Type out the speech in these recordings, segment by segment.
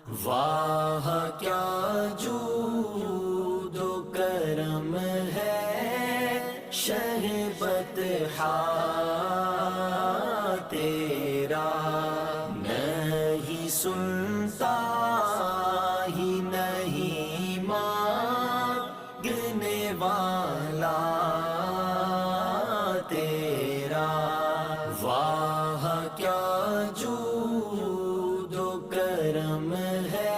واہ کیا جود و کرم ہے شہ بطحا تیرا، نہیں سنتا ہی نہیں مانگنے والا تیرا، واہ کیا جود و کرم ہے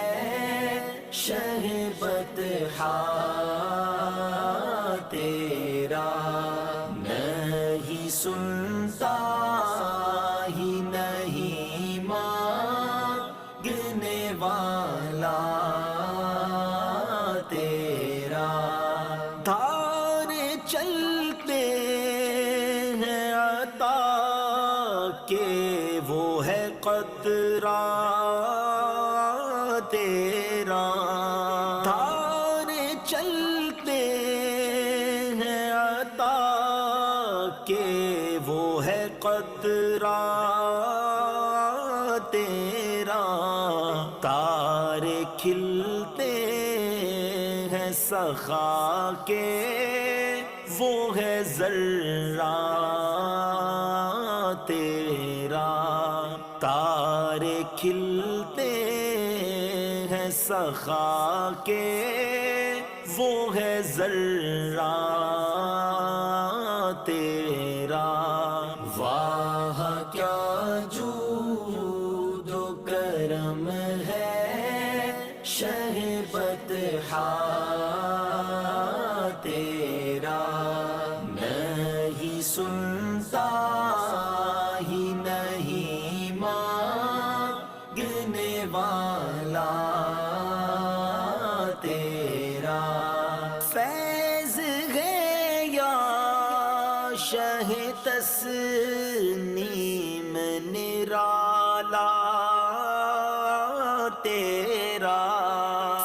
شہ بطحا تیرا، نہیں سنتا ہی نہیں مانگنے والا تیرا، تارے چلتے ہیں عطا کہ وہ ہے قطرہ تیرا، تارے چلتے ہیں عطا کہ وہ ہے قطرہ تیرا، تارے کھلتے ہیں سخا کے وہ ہے ذرہ تیرا، تارے کھلتے ہیں سخا کے وہ ہے ذرہ تیرا، واہ کیا جود و کرم ہے شہ بطحا تیرا، نہیں سنتا ہی نہیں مانگنے والا تیرا، فیض ہے یا شہ تسنیم نرالا تیرا،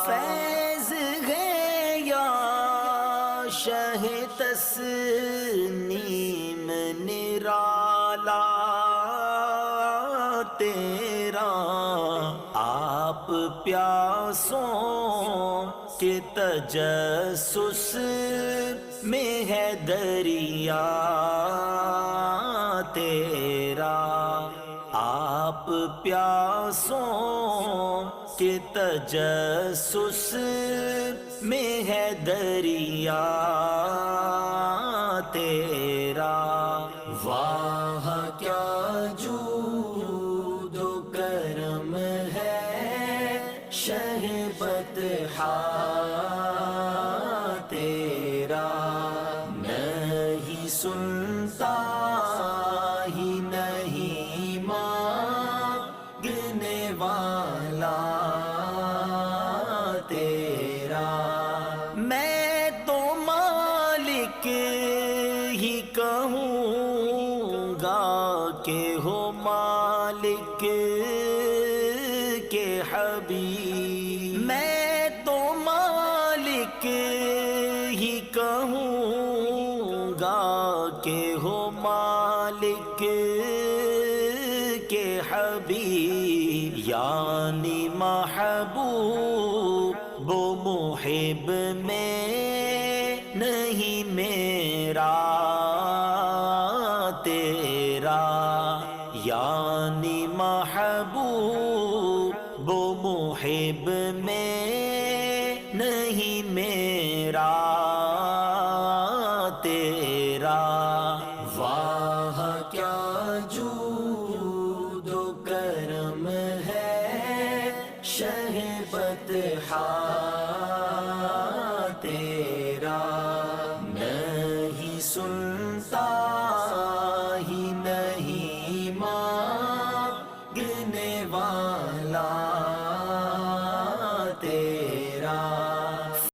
فیض ہے یا شہ تسنیم نرالا تیرا، آپ پیاسوں کے تجسس میں ہے دریا تیرا، آپ پیاسوں کے تجسس میں ہے دریا تیرا، واہ کیا جود و کرم ہے شہ بطحا تیرا، نہیں سنتا ہی نہیں مانگنے والا تیرا، میں تو مالک ہی کہوں گا کہ ہو مالک کے حبیب، میں تو مالک ہی کہوں گا کہ ہو مالک کے حبیب، یعنی محبوب وہ محب میں نہیں میرا تیرا، یعنی محبوب وہ محب میں نہیں میرا تیرا، واہ کیا جود و کرم ہے شہ بطحا